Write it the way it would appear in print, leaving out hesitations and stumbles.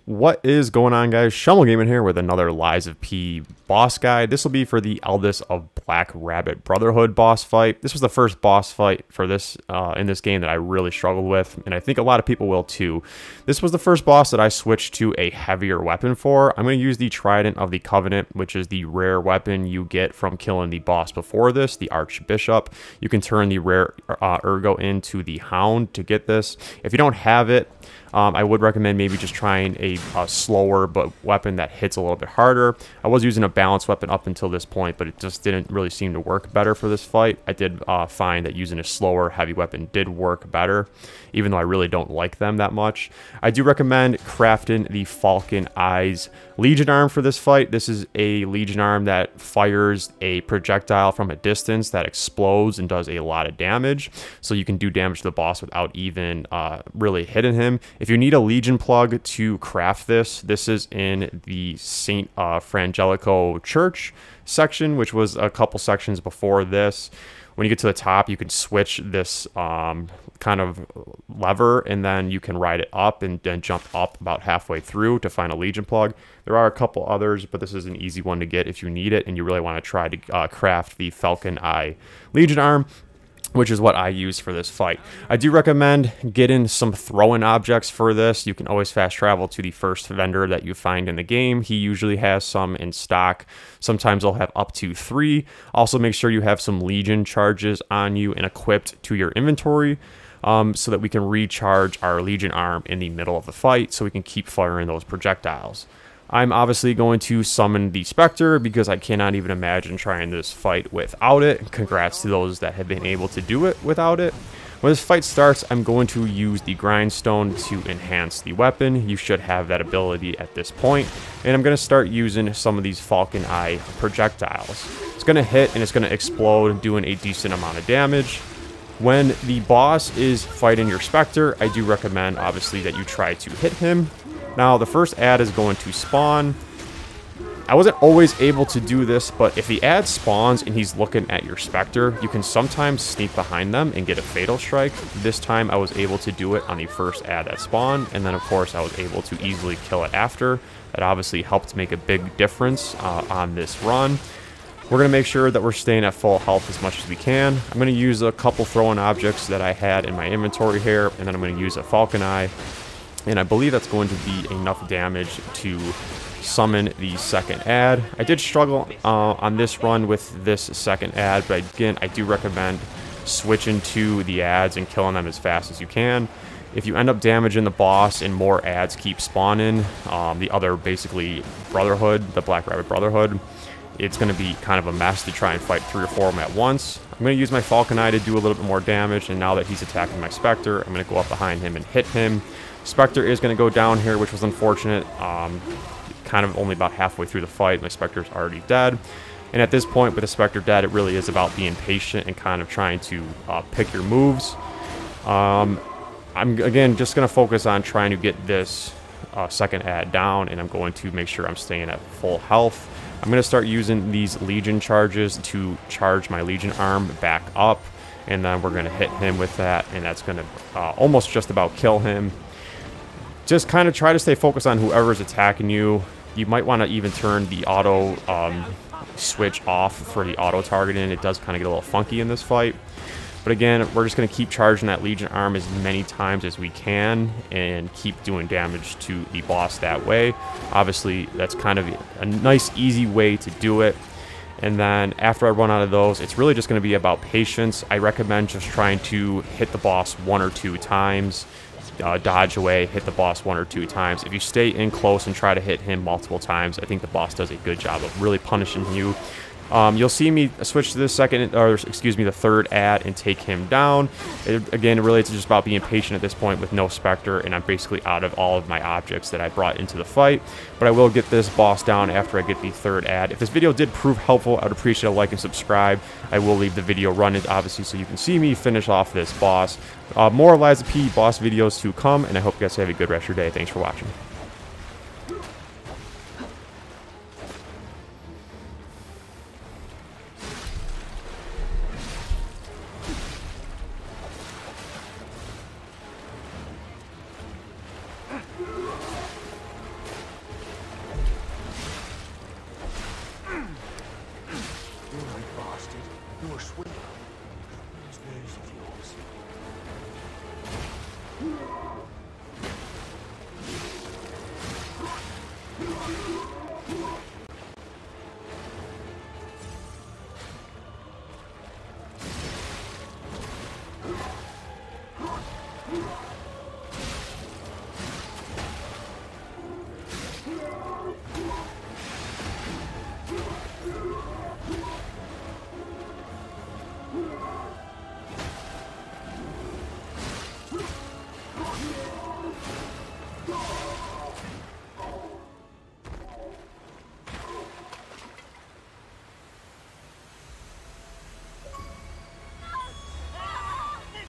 What is going on, guys? Shumble Gaming here with another Lies of P boss guide. This will be for the Eldest of Black Rabbit Brotherhood boss fight. This was the first boss fight for this in this game that I really struggled with, and I think a lot of people will too. This was the first boss that I switched to a heavier weapon for. I'm going to use the Trident of the Covenant, which is the rare weapon you get from killing the boss before this, the Archbishop. You can turn the rare Ergo into the Hound to get this. If you don't have it, I would recommend maybe just trying a slower but weapon that hits a little bit harder. I was using a balanced weapon up until this point, but it just didn't really seem to work better for this fight. I did find that using a slower heavy weapon did work better, even though I really don't like them that much. I do recommend crafting the Falcon Eyes Legion Arm for this fight. This is a Legion Arm that fires a projectile from a distance that explodes and does a lot of damage, so you can do damage to the boss without even really hitting him. If you need a Legion plug to craft this, this is in the St. Frangelico Church section, which was a couple sections before this. When you get to the top, you can switch this kind of lever, and then you can ride it up and then jump up about halfway through to find a Legion plug. There are a couple others, but this is an easy one to get if you need it and you really want to try to craft the Falcon Eye Legion Arm, which is what I use for this fight. I do recommend getting some throw-in objects for this. You can always fast travel to the first vendor that you find in the game. He usually has some in stock. Sometimes they'll have up to 3. Also, make sure you have some Legion charges on you and equipped to your inventory, so that we can recharge our Legion arm in the middle of the fight so we can keep firing those projectiles. I'm obviously going to summon the Spectre because I cannot even imagine trying this fight without it. Congrats to those that have been able to do it without it. When this fight starts, I'm going to use the Grindstone to enhance the weapon. You should have that ability at this point. And I'm going to start using some of these Falcon Eye projectiles. It's going to hit and it's going to explode, doing a decent amount of damage. When the boss is fighting your Spectre, I do recommend, obviously, that you try to hit him. Now, the first ad is going to spawn. I wasn't always able to do this, but if the ad spawns and he's looking at your Spectre, you can sometimes sneak behind them and get a Fatal Strike. This time, I was able to do it on the first ad that spawned, and then, of course, I was able to easily kill it after. That obviously helped make a big difference on this run. We're going to make sure that we're staying at full health as much as we can. I'm going to use a couple throw-in objects that I had in my inventory here, and then I'm going to use a Falcon Eye. And I believe that's going to be enough damage to summon the second ad. I did struggle on this run with this second ad, but again, I do recommend switching to the ads and killing them as fast as you can. If you end up damaging the boss and more ads keep spawning, the other basically Brotherhood, the Black Rabbit Brotherhood, it's going to be kind of a mess to try and fight 3 or 4 of them at once. I'm going to use my Falcon Eye to do a little bit more damage, and now that he's attacking my Spectre, I'm going to go up behind him and hit him. Spectre is going to go down here, which was unfortunate. Kind of only about halfway through the fight, my Spectre's already dead. And at this point, with the Spectre dead, it really is about being patient and kind of trying to pick your moves. I'm, again, just going to focus on trying to get this second ad down, and I'm going to make sure I'm staying at full health. I'm going to start using these Legion charges to charge my Legion arm back up, and then we're going to hit him with that, and that's going to almost just about kill him. Just kind of try to stay focused on whoever's attacking you. You might want to even turn the auto switch off for the auto targeting. It does kind of get a little funky in this fight. But again, we're just going to keep charging that Legion arm as many times as we can and keep doing damage to the boss that way. Obviously, that's kind of a nice, easy way to do it. And then after I run out of those, it's really just going to be about patience. I recommend just trying to hit the boss 1 or 2 times. Dodge away, hit the boss 1 or 2 times. If you stay in close and try to hit him multiple times, I think the boss does a good job of really punishing you. You'll see me switch to the the third ad and take him down. Again, really, it's just about being patient at this point with no Spectre, and I'm basically out of all of my objects that I brought into the fight. But I will get this boss down after I get the third ad. If this video did prove helpful, I'd appreciate a like and subscribe. I will leave the video running, obviously, so you can see me finish off this boss. More Lies of P boss videos to come, and I hope you guys have a good rest of your day. Thanks for watching.